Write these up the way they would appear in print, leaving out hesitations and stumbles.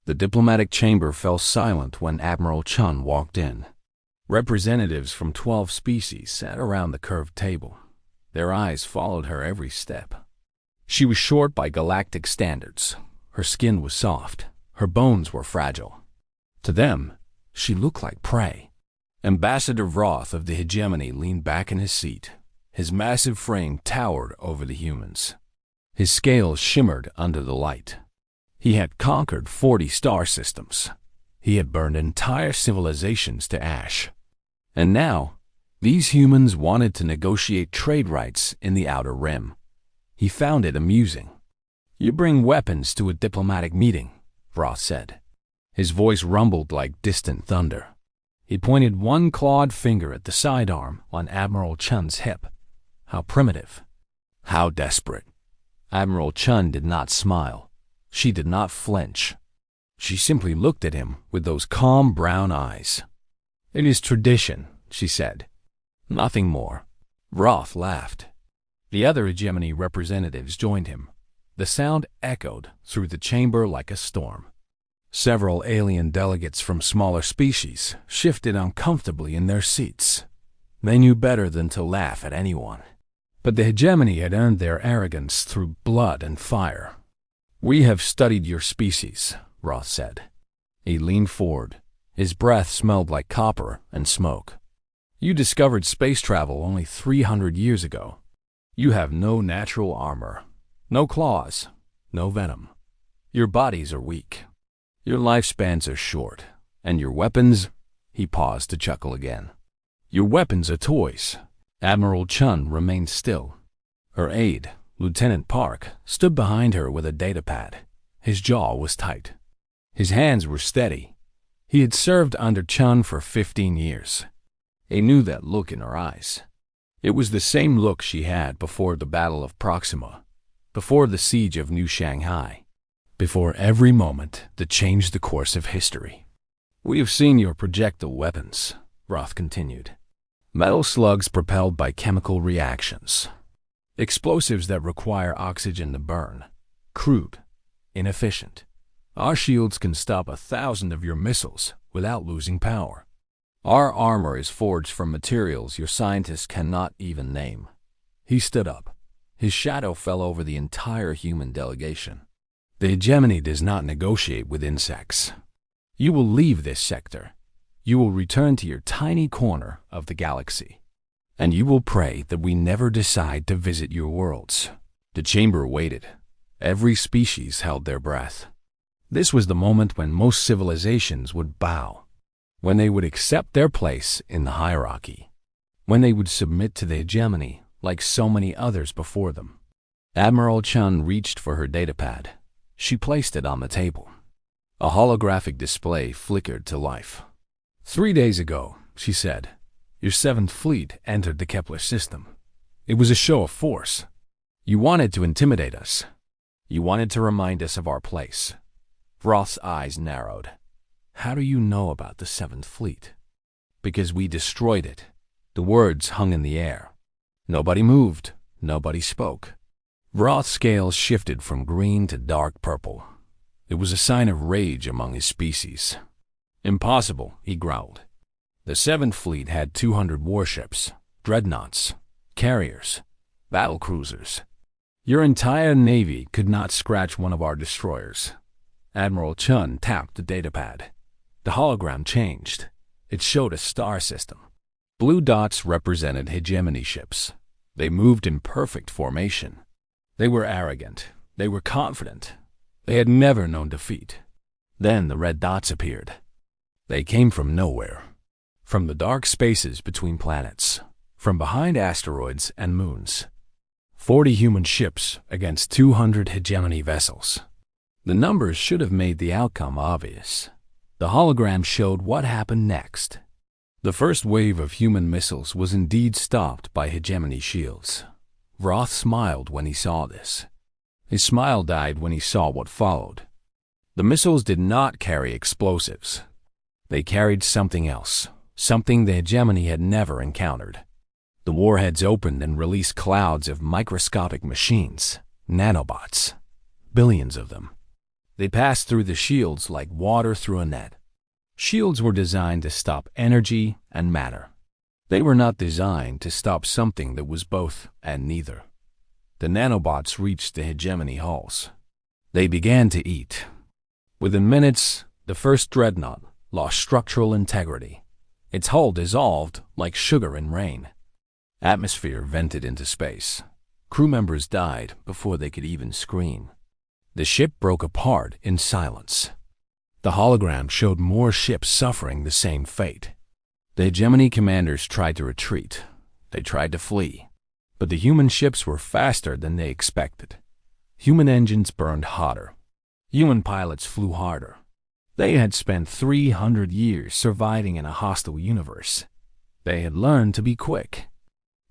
The diplomatic chamber fell silent when Admiral Chun walked in. Representatives from 12 species sat around the curved table. Their eyes followed her every step. She was short by galactic standards. Her skin was soft. Her bones were fragile. To them, she looked like prey. Ambassador Vroth of the Hegemony leaned back in his seat. His massive frame towered over the humans. His scales shimmered under the light. He had conquered 40 star systems. He had burned entire civilizations to ash. And now, these humans wanted to negotiate trade rights in the Outer Rim. He found it amusing. "You bring weapons to a diplomatic meeting," Vroth said. His voice rumbled like distant thunder. He pointed one clawed finger at the sidearm on Admiral Chun's hip. How primitive. How desperate. Admiral Chun did not smile. She did not flinch. She simply looked at him with those calm brown eyes. "It is tradition," she said. "Nothing more." Vroth laughed. The other Hegemony representatives joined him. The sound echoed through the chamber like a storm. Several alien delegates from smaller species shifted uncomfortably in their seats. They knew better than to laugh at anyone. But the Hegemony had earned their arrogance through blood and fire. "We have studied your species," Roth said. He leaned forward. His breath smelled like copper and smoke. "You discovered space travel only 300 years ago. You have no natural armor, no claws, no venom. Your bodies are weak. Your lifespans are short, and your weapons—" He paused to chuckle again. "Your weapons are toys." Admiral Chun remained still. Her aide, Lieutenant Park, stood behind her with a datapad. His jaw was tight. His hands were steady. He had served under Chun for 15 years. He knew that look in her eyes. It was the same look she had before the Battle of Proxima, before the siege of New Shanghai, before every moment that changed the course of history. "We have seen your projectile weapons," Roth continued. "Metal slugs propelled by chemical reactions. Explosives that require oxygen to burn. Crude. Inefficient. Our shields can stop 1,000 of your missiles without losing power. Our armor is forged from materials your scientists cannot even name." He stood up. His shadow fell over the entire human delegation. "The Hegemony does not negotiate with insects. You will leave this sector. You will return to your tiny corner of the galaxy. And you will pray that we never decide to visit your worlds." The chamber waited. Every species held their breath. This was the moment when most civilizations would bow, when they would accept their place in the hierarchy, when they would submit to the Hegemony like so many others before them. Admiral Chun reached for her datapad. She placed it on the table. A holographic display flickered to life. 3 days ago," she said, "your 7th Fleet entered the Kepler system. It was a show of force. You wanted to intimidate us. You wanted to remind us of our place." Roth's eyes narrowed. "How do you know about the 7th Fleet?" "Because we destroyed it." The words hung in the air. Nobody moved. Nobody spoke. Roth's scales shifted from green to dark purple. It was a sign of rage among his species. "Impossible," he growled. "The 7th Fleet had 200 warships, dreadnoughts, carriers, battle cruisers. Your entire navy could not scratch one of our destroyers." Admiral Chun tapped the datapad. The hologram changed. It showed a star system. Blue dots represented Hegemony ships. They moved in perfect formation. They were arrogant. They were confident. They had never known defeat. Then the red dots appeared. They came from nowhere. From the dark spaces between planets. From behind asteroids and moons. 40 human ships against 200 Hegemony vessels. The numbers should have made the outcome obvious. The hologram showed what happened next. The first wave of human missiles was indeed stopped by Hegemony shields. Roth smiled when he saw this. His smile died when he saw what followed. The missiles did not carry explosives. They carried something else, something the Hegemony had never encountered. The warheads opened and released clouds of microscopic machines, nanobots, billions of them. They passed through the shields like water through a net. Shields were designed to stop energy and matter. They were not designed to stop something that was both and neither. The nanobots reached the Hegemony halls. They began to eat. Within minutes, the first dreadnought lost structural integrity. Its hull dissolved like sugar in rain. Atmosphere vented into space. Crew members died before they could even scream. The ship broke apart in silence. The hologram showed more ships suffering the same fate. The Hegemony commanders tried to retreat. They tried to flee. But the human ships were faster than they expected. Human engines burned hotter. Human pilots flew harder. They had spent 300 years surviving in a hostile universe. They had learned to be quick.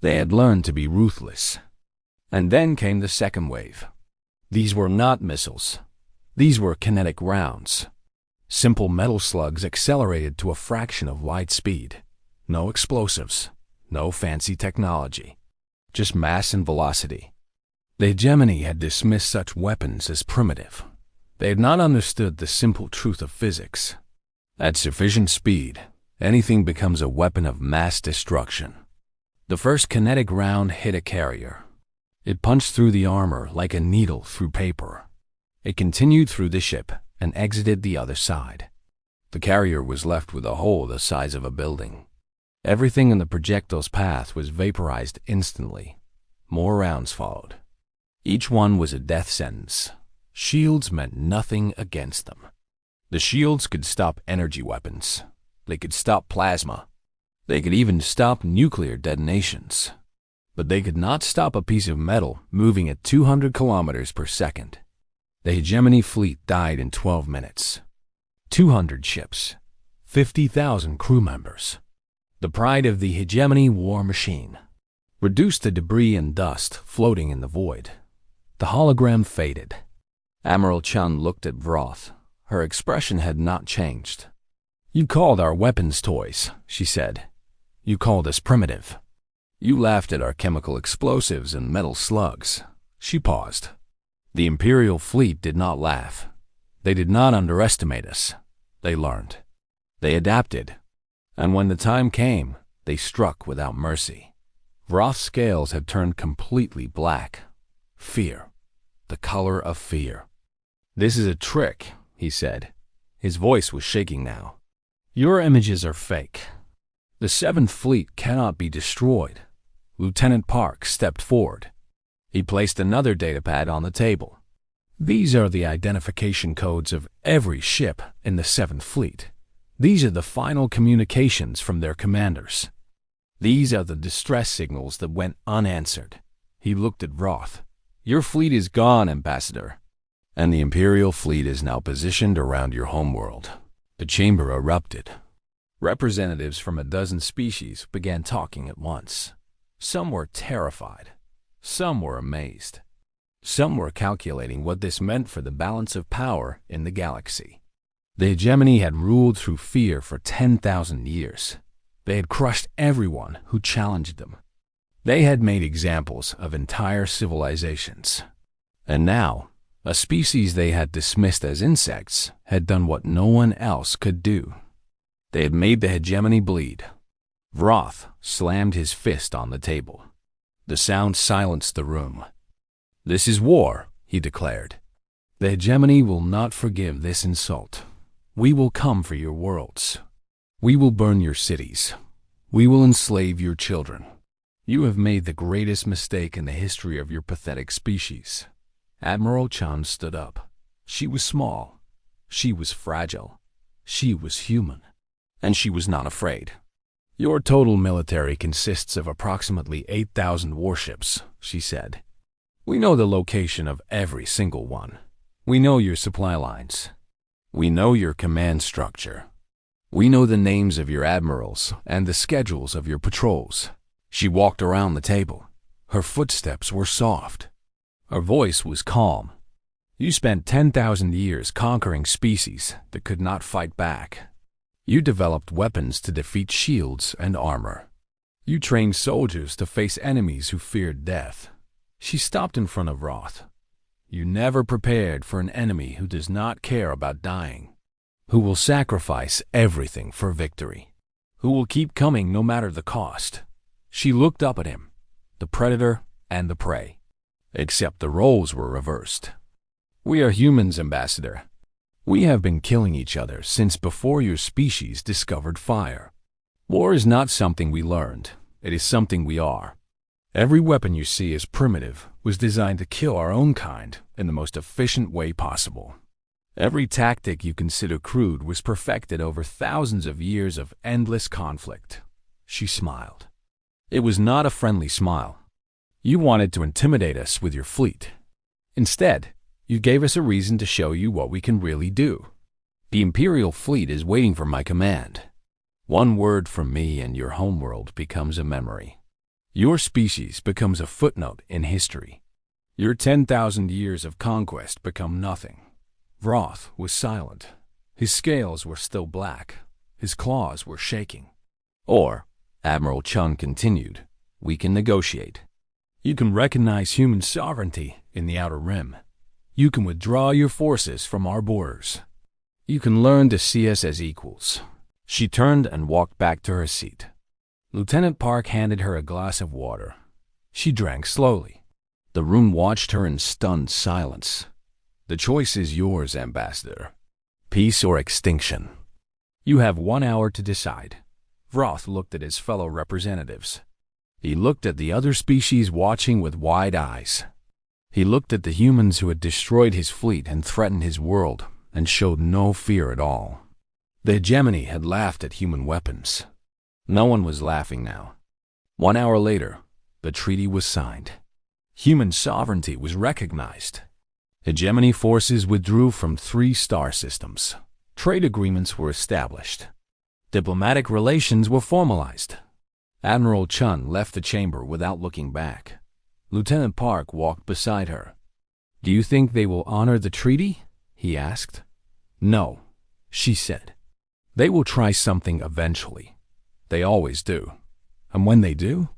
They had learned to be ruthless. And then came the second wave. These were not missiles. These were kinetic rounds. Simple metal slugs accelerated to a fraction of light speed. No explosives. No fancy technology. Just mass and velocity. The Hegemony had dismissed such weapons as primitive. They had not understood the simple truth of physics. At sufficient speed, anything becomes a weapon of mass destruction. The first kinetic round hit a carrier. It punched through the armor like a needle through paper. It continued through the ship and exited the other side. The carrier was left with a hole the size of a building. Everything in the projectile's path was vaporized instantly. More rounds followed. Each one was a death sentence. Shields meant nothing against them. The shields could stop energy weapons. They could stop plasma. They could even stop nuclear detonations. But they could not stop a piece of metal moving at 200 kilometers per second. The Hegemony fleet died in 12 minutes. 200 ships. 50,000 crew members. The pride of the Hegemony war machine. Reduced to debris and dust floating in the void. The hologram faded. Admiral Chun looked at Vroth. Her expression had not changed. "You called our weapons toys," she said. "You called us primitive. You laughed at our chemical explosives and metal slugs." She paused. The Imperial fleet did not laugh. They did not underestimate us. They learned. They adapted. And when the time came, they struck without mercy. Vroth's scales had turned completely black. Fear. The color of fear. "This is a trick," he said. His voice was shaking now. "Your images are fake. The Seventh Fleet cannot be destroyed." Lieutenant Park stepped forward. He placed another datapad on the table. "These are the identification codes of every ship in the Seventh Fleet. These are the final communications from their commanders. These are the distress signals that went unanswered." He looked at Vroth. "Your fleet is gone, Ambassador. And the Imperial fleet is now positioned around your homeworld." The chamber erupted. Representatives from a dozen species began talking at once. Some were terrified. Some were amazed. Some were calculating what this meant for the balance of power in the galaxy. The Hegemony had ruled through fear for 10,000 years. They had crushed everyone who challenged them. They had made examples of entire civilizations. And now, a species they had dismissed as insects had done what no one else could do. They had made the Hegemony bleed. Vroth slammed his fist on the table. The sound silenced the room. "This is war," he declared. "The Hegemony will not forgive this insult. We will come for your worlds. We will burn your cities. We will enslave your children. You have made the greatest mistake in the history of your pathetic species." Admiral Chun stood up. She was small. She was fragile. She was human. And she was not afraid. "Your total military consists of approximately 8,000 warships," she said. "We know the location of every single one. We know your supply lines. We know your command structure. We know the names of your admirals and the schedules of your patrols." She walked around the table. Her footsteps were soft. Her voice was calm. "You spent 10,000 years conquering species that could not fight back. You developed weapons to defeat shields and armor. You trained soldiers to face enemies who feared death." She stopped in front of Roth. You never prepared for an enemy who does not care about dying, who will sacrifice everything for victory, who will keep coming no matter the cost. She looked up at him, the predator and the prey. Except the roles were reversed. We are humans, Ambassador. We have been killing each other since before your species discovered fire. War is not something we learned. It is something we are. Every weapon you see as primitive was designed to kill our own kind in the most efficient way possible. Every tactic you consider crude was perfected over thousands of years of endless conflict. She smiled. It was not a friendly smile. You wanted to intimidate us with your fleet. Instead, you gave us a reason to show you what we can really do. The Imperial fleet is waiting for my command. One word from me and your homeworld becomes a memory. Your species becomes a footnote in history. Your 10,000 years of conquest become nothing. Vroth was silent. His scales were still black. His claws were shaking. Or, Admiral Chun continued, we can negotiate. You can recognize human sovereignty in the Outer Rim. You can withdraw your forces from our borders. You can learn to see us as equals. She turned and walked back to her seat. Lieutenant Park handed her a glass of water. She drank slowly. The room watched her in stunned silence. The choice is yours, Ambassador. Peace or extinction. You have 1 hour to decide. Vroth looked at his fellow representatives. He looked at the other species watching with wide eyes. He looked at the humans who had destroyed his fleet and threatened his world and showed no fear at all. The Hegemony had laughed at human weapons. No one was laughing now. 1 hour later, the treaty was signed. Human sovereignty was recognized. Hegemony forces withdrew from 3 star systems. Trade agreements were established. Diplomatic relations were formalized. Admiral Chun left the chamber without looking back. Lieutenant Park walked beside her. Do you think they will honor the treaty? He asked. No, she said. They will try something eventually. They always do. And when they do?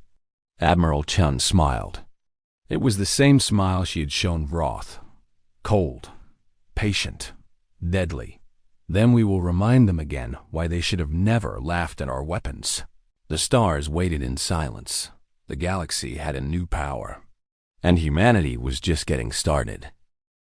Admiral Chun smiled. It was the same smile she had shown Vroth. Cold, patient, deadly. Then we will remind them again why they should have never laughed at our weapons. The stars waited in silence. The galaxy had a new power. And humanity was just getting started.